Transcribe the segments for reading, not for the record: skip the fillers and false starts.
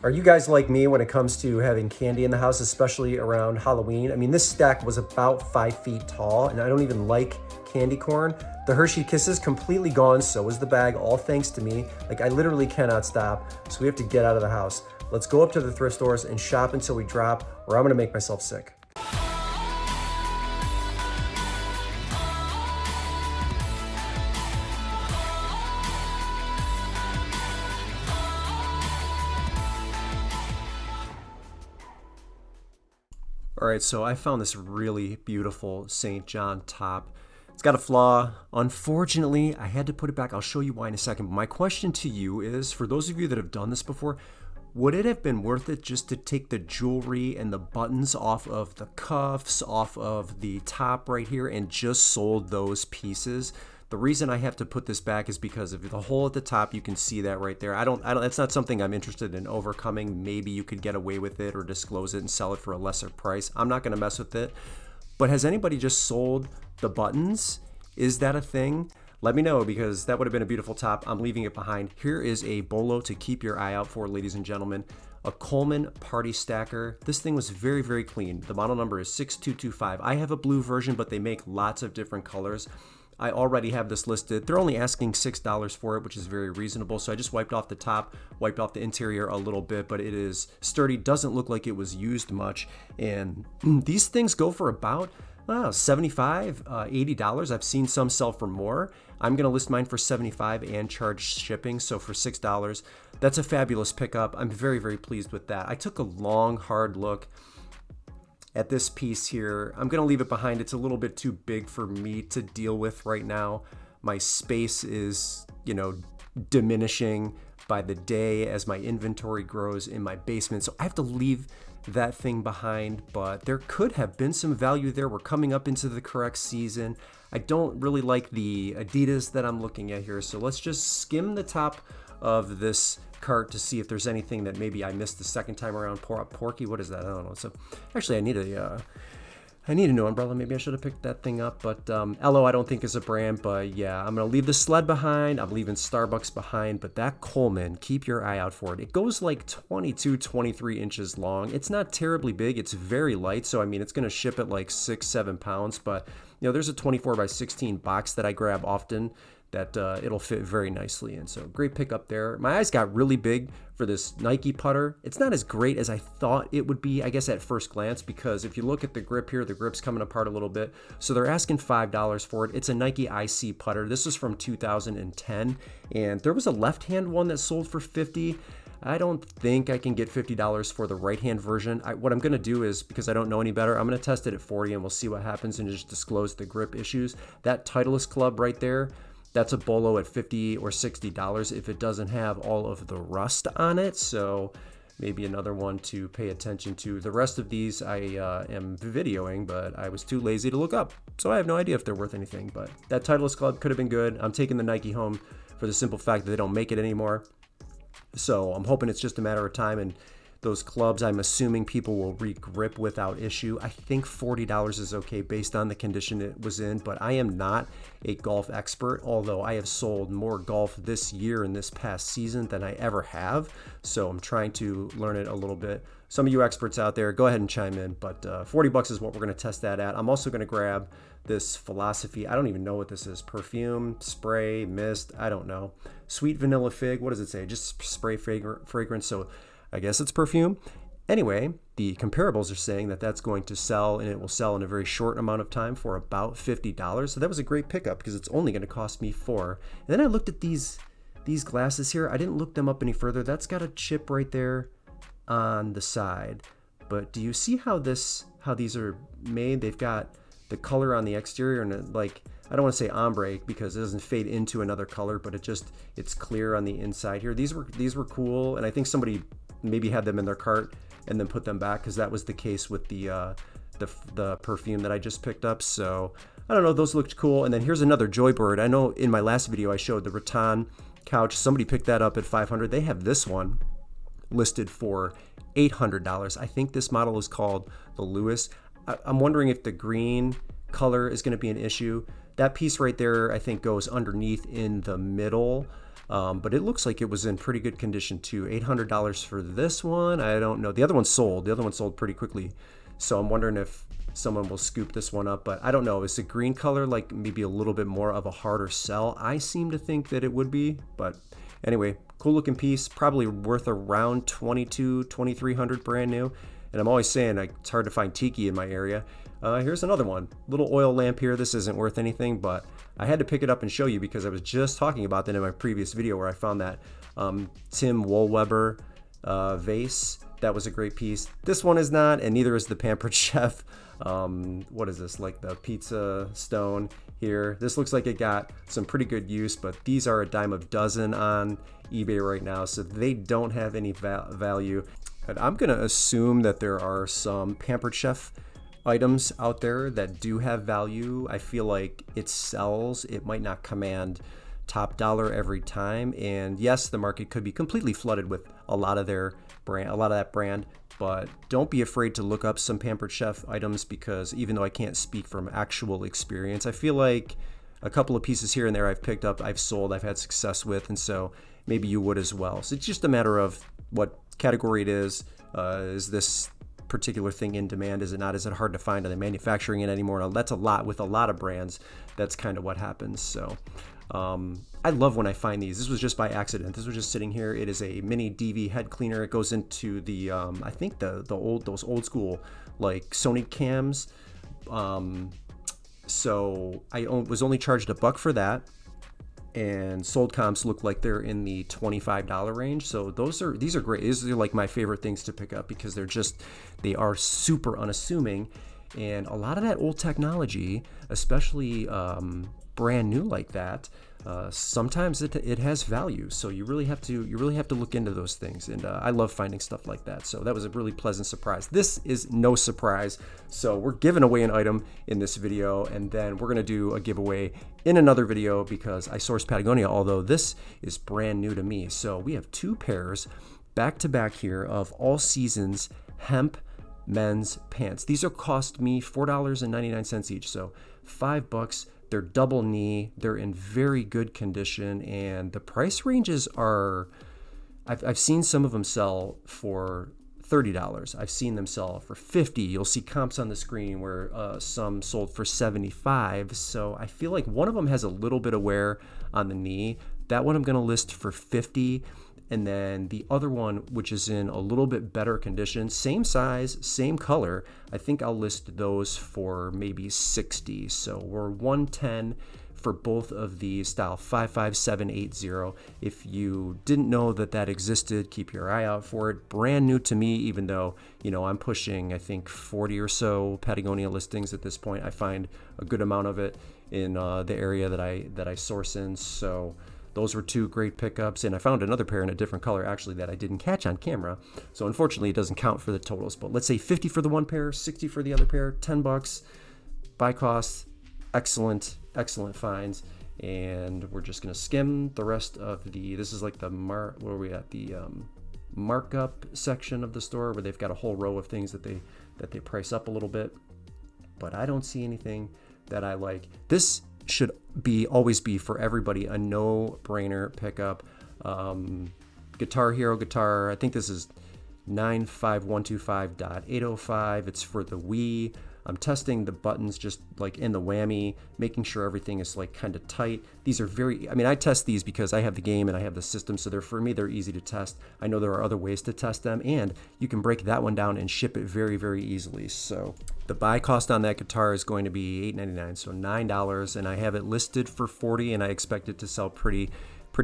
Are you guys like me when it comes to having candy in the house, especially around Halloween? I mean, this stack was about 5 feet tall, and I don't even like candy corn. The Hershey Kisses completely gone, so is the bag, all thanks to me. Like, I literally cannot stop, so we have to get out of the house. Let's go up to the thrift stores and shop until we drop, or I'm gonna make myself sick. All right, so I found this really beautiful St. John top. It's got a flaw. Unfortunately, I had to put it back. I'll show you why in a second. But my question to you is, for those of you that have done this before, would it have been worth it just to take the jewelry and the buttons off of the cuffs, off of the top right here, and just sold those pieces? The reason I have to put this back is because of the hole at the top. You can see that right there. I don't, that's not something I'm interested in overcoming. Maybe you could get away with it or disclose it and sell it for a lesser price. I'm not gonna mess with it. But has anybody just sold the buttons? Is that a thing? Let me know, because that would have been a beautiful top. I'm leaving it behind. Here is a bolo to keep your eye out for, ladies and gentlemen. A Coleman Party Stacker. This thing was very, very clean. The model number is 6225. I have a blue version, but they make lots of different colors. I already have this listed. They're only asking $6 for it, which is very reasonable. So I just wiped off the top, wiped off the interior a little bit, but it is sturdy. Doesn't look like it was used much. And these things go for about $75, $80. I've seen some sell for more. I'm gonna list mine for $75 and charge shipping. So for $6, that's a fabulous pickup. I'm very, very pleased with that. I took a long, hard look at this piece here. I'm gonna leave it behind. It's a little bit too big for me to deal with right now. My space is, diminishing by the day as my inventory grows in my basement. So I have to leave that thing behind, but there could have been some value there. We're coming up into the correct season. I don't really like the Adidas that I'm looking at here. So let's just skim the top of this cart to see if there's anything that maybe I missed the second time around. Porky, what is that? I don't know. So actually, I need a new umbrella. Maybe I should have picked that thing up. But LO, I don't think is a brand. But yeah, I'm gonna leave the sled behind. I'm leaving Starbucks behind. But that Coleman, keep your eye out for it. It goes like 22, 23 inches long. It's not terribly big. It's very light. So I mean, it's gonna ship at like 6-7 pounds. But there's a 24 by 16 box that I grab often that it'll fit very nicely in. So great pickup there. My eyes got really big for this Nike putter. It's not as great as I thought it would be, I guess, at first glance, because if you look at the grip here, the grip's coming apart a little bit. So they're asking $5 for it. It's a Nike IC putter. This is from 2010, and there was a left-hand one that sold for $50. I don't think I can get $50 for the right-hand version. What I'm gonna do is, because I don't know any better, I'm gonna test it at 40 and we'll see what happens and just disclose the grip issues. That Titleist club right there, that's a bolo at $50 or $60 if it doesn't have all of the rust on it. So maybe another one to pay attention to. The rest of these I am videoing, but I was too lazy to look up. So I have no idea if they're worth anything, but that Titleist club could have been good. I'm taking the Nike home for the simple fact that they don't make it anymore. So I'm hoping it's just a matter of time, and those clubs, I'm assuming people will re-grip without issue. I think $40 is okay based on the condition it was in, but I am not a golf expert, although I have sold more golf this year and this past season than I ever have. So I'm trying to learn it a little bit. Some of you experts out there, go ahead and chime in, but $40 is what we're gonna test that at. I'm also gonna grab this Philosophy, I don't even know what this is, perfume, spray, mist, I don't know. Sweet vanilla fig, what does it say? Just spray fragrance, so I guess it's perfume. Anyway, the comparables are saying that that's going to sell, and it will sell in a very short amount of time for about $50. So that was a great pickup because it's only going to cost me $4. And then I looked at these glasses here. I didn't look them up any further. That's got a chip right there on the side. But do you see how these are made? They've got the color on the exterior, and I don't want to say ombre because it doesn't fade into another color, but it's clear on the inside here. These were cool, and I think somebody maybe had them in their cart and then put them back, because that was the case with the perfume that I just picked up. So I don't know, those looked cool. And then here's another Joybird. I know in my last video I showed the rattan couch. Somebody picked that up at $500. They have this one listed for $800. I think this model is called the Lewis. I'm wondering if the green color is going to be an issue. That piece right there, I think, goes underneath in the middle. But it looks like it was in pretty good condition too. $800 for this one. I don't know. The other one sold. The other one sold pretty quickly. So I'm wondering if someone will scoop this one up, but I don't know. Is the green color like maybe a little bit more of a harder sell? I seem to think that it would be, but anyway, cool looking piece, probably worth around $2,200-$2,300 brand new. And I'm always saying it's hard to find tiki in my area. Here's another one, little oil lamp here. This isn't worth anything, but I had to pick it up and show you because I was just talking about that in my previous video where I found that Tim Woolweber vase. That was a great piece. This one is not, and neither is the Pampered Chef. What is this, like the pizza stone here? This looks like it got some pretty good use, but these are a dime a dozen on eBay right now, so they don't have any value. And I'm gonna assume that there are some Pampered Chef items out there that do have value. I feel like it sells. It might not command top dollar every time, and yes, the market could be completely flooded with a lot of their brand, a lot of that brand, but don't be afraid to look up some Pampered Chef items, because even though I can't speak from actual experience, I feel like a couple of pieces here and there I've picked up, I've sold, I've had success with, and so maybe you would as well. So it's just a matter of what category it is. Is this particular thing in demand? Is it not? Is it hard to find? Are they manufacturing it anymore? Now, that's a lot with a lot of brands. That's kind of what happens. So I love when I find these. This was just by accident. This was just sitting here. It is a mini DV head cleaner. It goes into the I think those old school like Sony cams. So I was only charged $1 for that, and sold comps look like they're in the $25 range. So these are great. These are like my favorite things to pick up because they are super unassuming, and a lot of that old technology, especially brand new like that, sometimes it has value. So you really have to look into those things, and I love finding stuff like that. So that was a really pleasant surprise. This is no surprise. So we're giving away an item in this video, and then we're gonna do a giveaway in another video because I sourced Patagonia, although this is brand new to me. So we have 2 pairs back to back here of All Seasons hemp men's pants. These are cost me $4.99 each, so $5. They're double knee. They're in very good condition, and the price ranges are, I've seen some of them sell for $30. I've seen them sell for $50. You'll see comps on the screen where some sold for $75. So I feel like one of them has a little bit of wear on the knee. That one I'm going to list for $50. And then the other one, which is in a little bit better condition, same size, same color, I think I'll list those for maybe $60. So we're $110 for both of these, style 55780. If you didn't know that existed, keep your eye out for it. Brand new to me, even though, I'm pushing, I think 40 or so Patagonia listings at this point. I find a good amount of it in the area that I source in. So those were 2 great pickups, and I found another pair in a different color actually that I didn't catch on camera. So unfortunately, it doesn't count for the totals. But let's say 50 for the one pair, 60 for the other pair, $10 by cost. Excellent finds. And we're just gonna skim the rest of this is like the where are we at? The markup section of the store, where they've got a whole row of things that they price up a little bit. But I don't see anything that I like. This should always be for everybody a no-brainer pickup. Guitar Hero guitar, I think this is 95125.805. It's for the Wii. I'm testing the buttons just like in the whammy, making sure everything is like kind of tight. These are I test these because I have the game and I have the system, so for me they're easy to test. I know there are other ways to test them, and you can break that one down and ship it very, very easily. So the buy cost on that guitar is going to be $8.99, so $9, and I have it listed for $40, and I expect it to sell pretty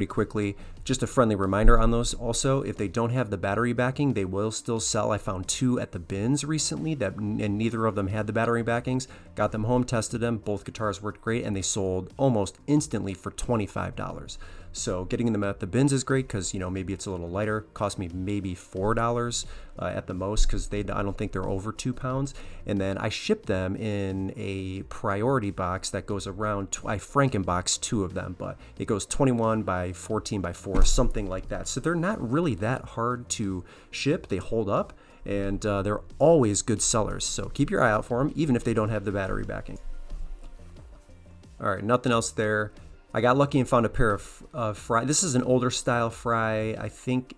quickly. Just a friendly reminder on those also, if they don't have the battery backing, they will still sell. I found 2 at the bins recently and neither of them had the battery backings. Got them home, tested them, both guitars worked great, and they sold almost instantly for $25. So getting them at the bins is great because maybe it's a little lighter. Cost me maybe $4 at the most, because I don't think they're over 2 pounds. And then I ship them in a priority box that goes around. I Frankenbox 2 of them, but it goes 21 by 14 by 4, something like that. So they're not really that hard to ship. They hold up, and they're always good sellers. So keep your eye out for them, even if they don't have the battery backing. All right, nothing else there. I got lucky and found a pair of fry. This is an older style fry. I think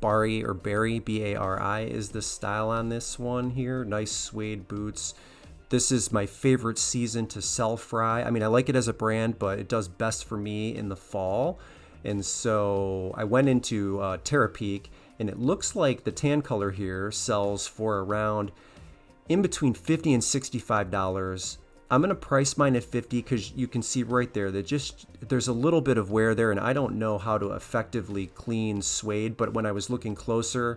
Bari or Barry, B-A-R-I, is the style on this one here. Nice suede boots. This is my favorite season to sell fry. I mean, I like it as a brand, but it does best for me in the fall. And so I went into Terapeak, and it looks like the tan color here sells for around in between $50 and $65. I'm going to price mine at $50 because you can see right there that there's a little bit of wear there, and I don't know how to effectively clean suede, but when I was looking closer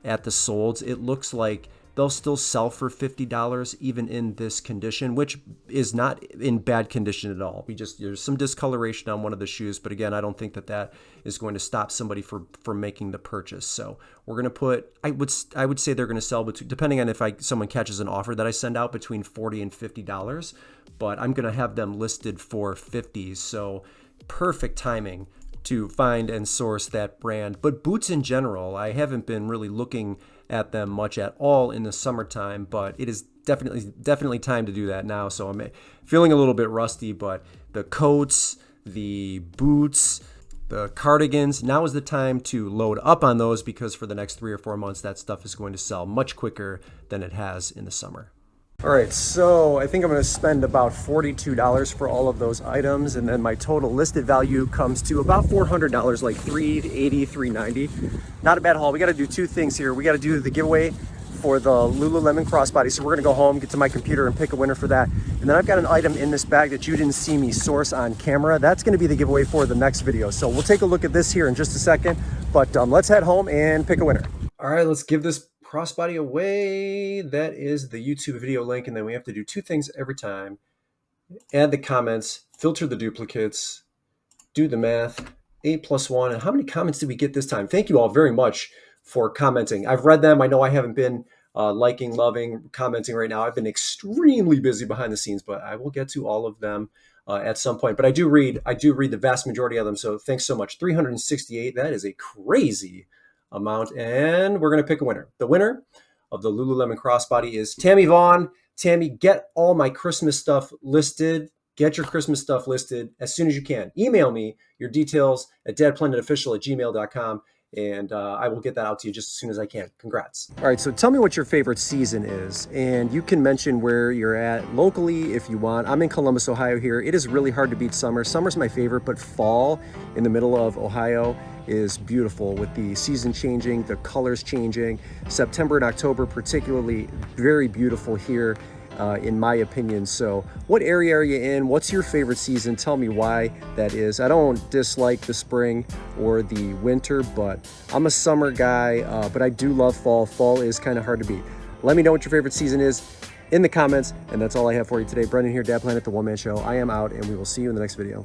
at the soles, it looks like they'll still sell for $50 even in this condition, which is not in bad condition at all. There's some discoloration on one of the shoes, but again, I don't think that is going to stop somebody from making the purchase. So we're going to put, I would say they're going to sell between, depending on if someone catches an offer that I send out, between $40 and $50, but I'm going to have them listed for $50. So perfect timing to find and source that brand. But boots in general, I haven't been really looking at them much at all in the summertime, but it is definitely time to do that now. So I'm feeling a little bit rusty, but the coats, the boots, the cardigans, now is the time to load up on those, because for the next 3 or 4 months, that stuff is going to sell much quicker than it has in the summer. All right, so I think I'm going to spend about $42 for all of those items, and then my total listed value comes to about $400, like $380, $390. Not a bad haul. We got to do 2 things here. We got to do the giveaway for the Lululemon crossbody, so we're going to go home, get to my computer, and pick a winner for that. And then I've got an item in this bag that you didn't see me source on camera. That's going to be the giveaway for the next video. So we'll take a look at this here in just a second, but let's head home and pick a winner. All right, let's give this crossbody away. That is the YouTube video link, and then we have to do 2 things every time: add the comments, filter the duplicates, do the math. 8 plus 1. And how many comments did we get this time? Thank you all very much for commenting. I've read them. I know I haven't been liking, loving, commenting right now. I've been extremely busy behind the scenes, but I will get to all of them at some point. But I do read the vast majority of them, so thanks so much. 368. That is a crazy amount, and we're going to pick a winner. The winner of the Lululemon crossbody is Tammy Vaughn. Tammy, get all my Christmas stuff listed. Get your Christmas stuff listed as soon as you can. Email me your details at dadplanetofficial@gmail.com, and I will get that out to you just as soon as I can. Congrats. All right, so tell me what your favorite season is, and you can mention where you're at locally if you want. I'm in Columbus, Ohio here. It is really hard to beat summer. Summer's my favorite, but fall in the middle of Ohio is beautiful, with the season changing, the colors changing. September and October particularly very beautiful here, in my opinion. So what area are you in? What's your favorite season? Tell me why that is. I don't dislike the spring or the winter, but I'm a summer guy, but I do love fall. Fall is kind of hard to beat. Let me know what your favorite season is in the comments, and that's all I have for you today. Brendan here, Dad Planet, the One Man Show. I am out, and we will see you in the next video.